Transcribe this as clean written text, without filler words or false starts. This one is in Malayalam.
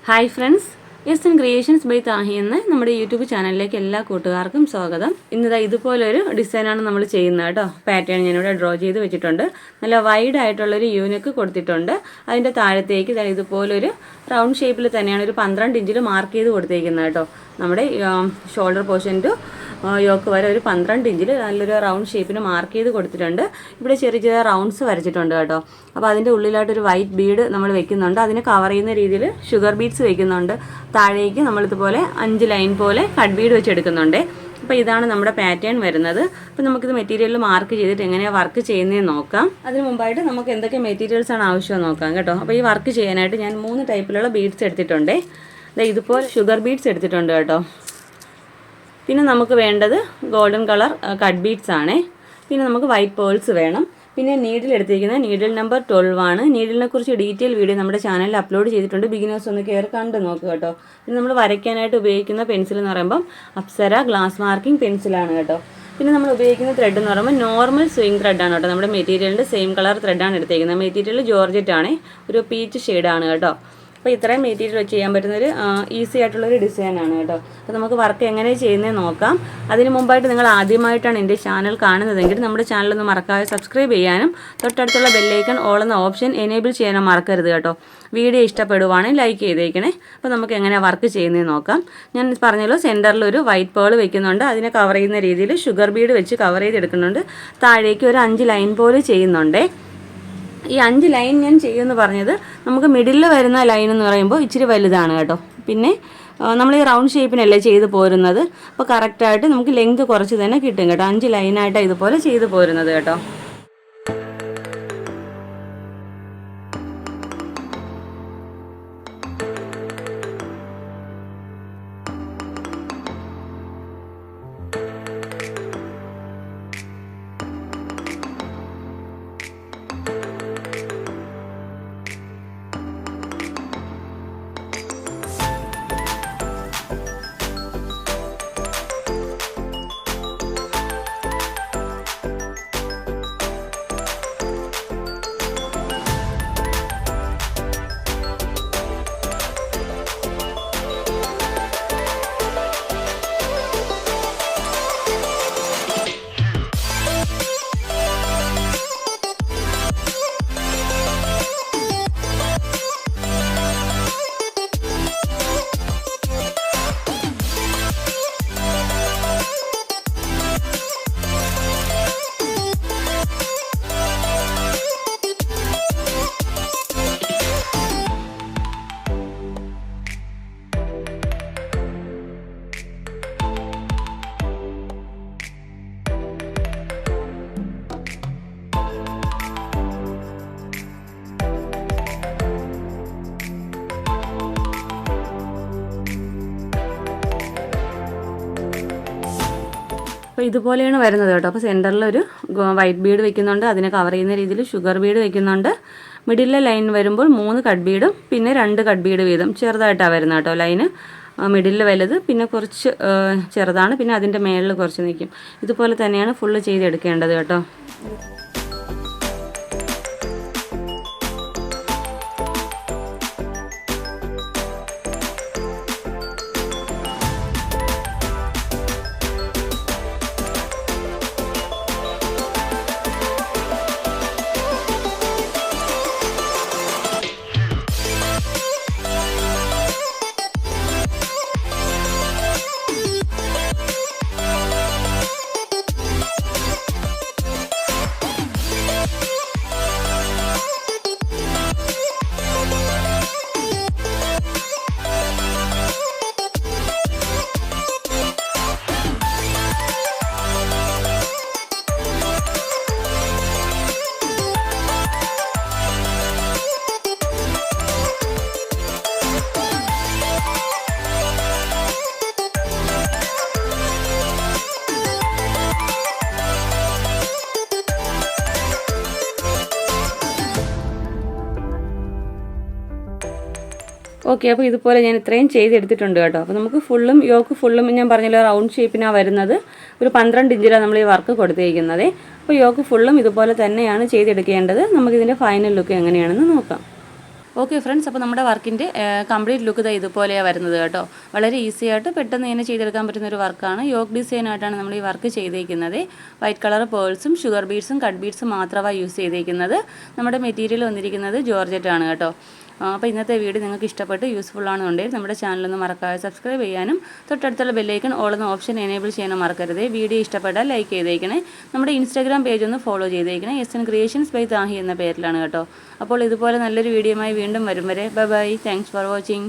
Hi friends, yes and creations by താഹി എന്ന നമ്മുടെ യൂട്യൂബ് ചാനലിലേക്ക് എല്ലാ കൂട്ടുകാർക്കും സ്വാഗതം. ഇന്നിതാ ഇതുപോലൊരു ഡിസൈനാണ് നമ്മൾ ചെയ്യുന്നത് കേട്ടോ. പാറ്റേൺ ഞാനിവിടെ ഡ്രോ ചെയ്ത് വെച്ചിട്ടുണ്ട്. നല്ല വൈഡ് ആയിട്ടുള്ളൊരു യൂണിക്ക് കൊടുത്തിട്ടുണ്ട്. അതിൻ്റെ താഴത്തേക്ക് ഇതുപോലൊരു റൗണ്ട് ഷേപ്പിൽ തന്നെയാണ് ഒരു 12 ഇഞ്ചിൽ മാർക്ക് ചെയ്ത് കൊടുത്തേക്കുന്നത് കേട്ടോ. നമ്മുടെ ഷോൾഡർ പോർഷൻ ടു യോക്ക് വരെ ഒരു 12 ഇഞ്ചിൽ നല്ലൊരു റൗണ്ട് ഷേപ്പിന് മാർക്ക് ചെയ്ത് കൊടുത്തിട്ടുണ്ട്. ഇവിടെ ചെറിയ ചെറിയ റൗണ്ട്സ് വരച്ചിട്ടുണ്ട് കേട്ടോ. അപ്പോൾ അതിൻ്റെ ഉള്ളിലായിട്ടൊരു വൈറ്റ് ബീഡ് നമ്മൾ വെക്കുന്നുണ്ട്. അതിനെ കവർ ചെയ്യുന്ന രീതിയിൽ ഷുഗർ ബീഡ്സ് വെക്കുന്നുണ്ട്. താഴേക്ക് നമ്മളിതുപോലെ 5 ലൈൻ പോലെ കട്ട് ബീഡ് വെച്ചെടുക്കുന്നുണ്ട്. അപ്പോൾ ഇതാണ് നമ്മുടെ പാറ്റേൺ വരുന്നത്. അപ്പോൾ നമുക്കിത് മെറ്റീരിയലിൽ മാർക്ക് ചെയ്തിട്ട് എങ്ങനെയാണ് വർക്ക് ചെയ്യുന്നതെന്ന് നോക്കാം. അതിന് മുമ്പായിട്ട് നമുക്ക് എന്തൊക്കെ മെറ്റീരിയൽസാണ് ആവശ്യമെന്ന് നോക്കാം കേട്ടോ. അപ്പോൾ ഈ വർക്ക് ചെയ്യാനായിട്ട് ഞാൻ 3 ടൈപ്പിലുള്ള ബീഡ്സ് എടുത്തിട്ടുണ്ട്. ഇതുപോലെ ഷുഗർ ബീഡ്സ് എടുത്തിട്ടുണ്ട് കേട്ടോ. പിന്നെ നമുക്ക് വേണ്ടത് ഗോൾഡൻ കളർ കട്ട് ബീഡ്സ് ആണ്. പിന്നെ നമുക്ക് വൈറ്റ് പേൾസ് വേണം. പിന്നെ നീഡിൽ എടുത്തിരിക്കുന്നത് നീഡിൽ നമ്പർ 12 ആണ്. നീഡിലിനെ കുറിച്ച് ഡീറ്റെയിൽ വീഡിയോ നമ്മുടെ ചാനലിൽ അപ്ലോഡ് ചെയ്തിട്ടുണ്ട്. ബിഗിനേഴ്സ് ഒന്ന് കയറി കണ്ട് നോക്കുക കേട്ടോ. പിന്നെ നമ്മൾ വരയ്ക്കാനായിട്ട് ഉപയോഗിക്കുന്ന പെൻസിൽ എന്ന് പറയുമ്പം അപ്സര ഗ്ലാസ് മാർക്കിംഗ് പെൻസിലാണ് കേട്ടോ. പിന്നെ നമ്മൾ ഉപയോഗിക്കുന്ന ത്രെഡ് എന്ന് പറയുമ്പോൾ നോർമൽ സ്വിങ് ത്രെഡാണ് കേട്ടോ. നമ്മുടെ മെറ്റീരിയലിൻ്റെ സെയിം കളർ ത്രെഡാണ് എടുത്തിരിക്കുന്നത്. മെറ്റീരിയൽ ജോർജറ്റ് ആണ്, ഒരു പീച്ച് ഷെയ്ഡാണ് കേട്ടോ. അപ്പോൾ ഇത്രയും മെറ്റീരിയൽ വെച്ച് ചെയ്യാൻ പറ്റുന്നൊരു ഈസി ആയിട്ടുള്ളൊരു ഡിസൈനാണ് കേട്ടോ. അപ്പോൾ നമുക്ക് വർക്ക് എങ്ങനെ ചെയ്യുന്നത് നോക്കാം. അതിന് മുമ്പായിട്ട് നിങ്ങൾ ആദ്യമായിട്ടാണ് എൻ്റെ ചാനൽ കാണുന്നതെങ്കിൽ നമ്മുടെ ചാനലൊന്ന് മറക്കാതെ സബ്സ്ക്രൈബ് ചെയ്യാനും തൊട്ടടുത്തുള്ള ബെല്ലൈക്കൺ ഓൾ എന്ന ഓപ്ഷൻ എനേബിൾ ചെയ്യാനും മറക്കരുത് കേട്ടോ. വീഡിയോ ഇഷ്ടപ്പെടുവാണെങ്കിൽ ലൈക്ക് ചെയ്തേക്കണേ. അപ്പോൾ നമുക്ക് എങ്ങനെയാണ് വർക്ക് ചെയ്യുന്നത് നോക്കാം. ഞാൻ പറഞ്ഞല്ലോ, സെൻറ്ററിൽ ഒരു വൈറ്റ് പേൾ വെക്കുന്നുണ്ട്. അതിനെ കവർ ചെയ്യുന്ന രീതിയിൽ ഷുഗർ ബീഡ് വെച്ച് കവർ ചെയ്തെടുക്കുന്നുണ്ട്. താഴേക്ക് ഒരു 5 ലൈൻ പോലെ ചെയ്യുന്നുണ്ട്. ഈ 5 ലൈൻ ഞാൻ ചെയ്യുമെന്ന് പറഞ്ഞത് നമുക്ക് മിഡിലിൽ വരുന്ന ലൈൻ എന്ന് പറയുമ്പോൾ ഇച്ചിരി വലുതാണ് കേട്ടോ. പിന്നെ നമ്മൾ ഈ റൗണ്ട് ഷേപ്പിനല്ലേ ചെയ്ത് പോരുന്നത്. അപ്പോൾ കറക്റ്റായിട്ട് നമുക്ക് ലെങ്ത് കുറച്ച് തന്നെ കിട്ടും കേട്ടോ. 5 ലൈനായിട്ടാണ് ഇതുപോലെ ചെയ്ത് പോരുന്നത് കേട്ടോ. അപ്പോൾ ഇതുപോലെയാണ് വരുന്നത് കേട്ടോ. അപ്പോൾ സെൻറ്ററിലൊരു വൈറ്റ് ബീഡ് വെക്കുന്നുണ്ട്. അതിനെ കവർ ചെയ്യുന്ന രീതിയിൽ ഷുഗർ ബീഡ് വെക്കുന്നുണ്ട്. മിഡിലെ ലൈൻ വരുമ്പോൾ 3 കട്ട് ബീഡും പിന്നെ 2 കട്ട് ബീഡ് വീതം ചെറുതായിട്ടാണ് വരുന്നത് കേട്ടോ. ലൈന് മിഡിലിൽ വലുത്, പിന്നെ കുറച്ച് ചെറുതാണ്, പിന്നെ അതിൻ്റെ മേളിൽ കുറച്ച് നിൽക്കും. ഇതുപോലെ തന്നെയാണ് ഫുള്ള് ചെയ്തെടുക്കേണ്ടത് കേട്ടോ. ഓക്കെ, അപ്പോൾ ഇതുപോലെ ഞാൻ ഇത്രയും ചെയ്തെടുത്തിട്ടുണ്ട് കേട്ടോ. അപ്പോൾ നമുക്ക് ഫുള്ളും യോക്ക് ഫുള്ളും ഞാൻ പറഞ്ഞല്ലോ റൗണ്ട് ഷേപ്പിനാണ് വരുന്നത്. ഒരു 12 ഇഞ്ചിലാണ് നമ്മൾ ഈ വർക്ക് കൊടുത്തിരിക്കുന്നത്. അപ്പോൾ യോക്ക് ഫുള്ളും ഇതുപോലെ തന്നെയാണ് ചെയ്തെടുക്കേണ്ടത്. നമുക്കിതിൻ്റെ ഫൈനൽ ലുക്ക് എങ്ങനെയാണെന്ന് നോക്കാം. ഓക്കെ ഫ്രണ്ട്സ്, അപ്പോൾ നമ്മുടെ വർക്കിൻ്റെ കംപ്ലീറ്റ് ലുക്ക് ഇതുപോലെയാണ് വരുന്നത് കേട്ടോ. വളരെ ഈസി ആയിട്ട് പെട്ടെന്ന് തന്നെ ചെയ്തെടുക്കാൻ പറ്റുന്ന ഒരു വർക്കാണ്. യോക്ക് ഡിസൈനായിട്ടാണ് നമ്മൾ ഈ വർക്ക് ചെയ്തേക്കുന്നത്. വൈറ്റ് കളർ പേൾസും ഷുഗർ ബീഡ്സും കട്ട് ബീഡ്സും മാത്രമാണ് യൂസ് ചെയ്തേക്കുന്നത്. നമ്മുടെ മെറ്റീരിയൽ വന്നിരിക്കുന്നത് ജോർജറ്റ് ആണ് കേട്ടോ. അപ്പോൾ ഇന്നത്തെ വീഡിയോ നിങ്ങൾക്ക് ഇഷ്ടപ്പെട്ട് യൂസ്ഫുൾ ആണെന്നുണ്ടെങ്കിൽ നമ്മുടെ ചാനലൊന്ന് മറക്കാതെ സബ്സ്ക്രൈബ് ചെയ്യാനും തൊട്ടടുത്തുള്ള ബെല്ലൈക്കൺ ഓൾ എന്ന ഓപ്ഷൻ എനേബിൾ ചെയ്യാനും മറക്കരുത്. വീഡിയോ ഇഷ്ടപ്പെട്ടാൽ ലൈക്ക് ചെയ്തേക്കണേ. നമ്മുടെ ഇൻസ്റ്റാഗ്രാം പേജ് ഒന്ന് ഫോളോ ചെയ്തേക്കണേ. SN ക്രിയേഷൻസ് ബൈ താഹി എന്ന പേരിലാണ് കേട്ടോ. അപ്പോൾ ഇതുപോലെ നല്ലൊരു വീഡിയോയുമായി വീണ്ടും വരും വരെ ബൈ. Thanks for watching.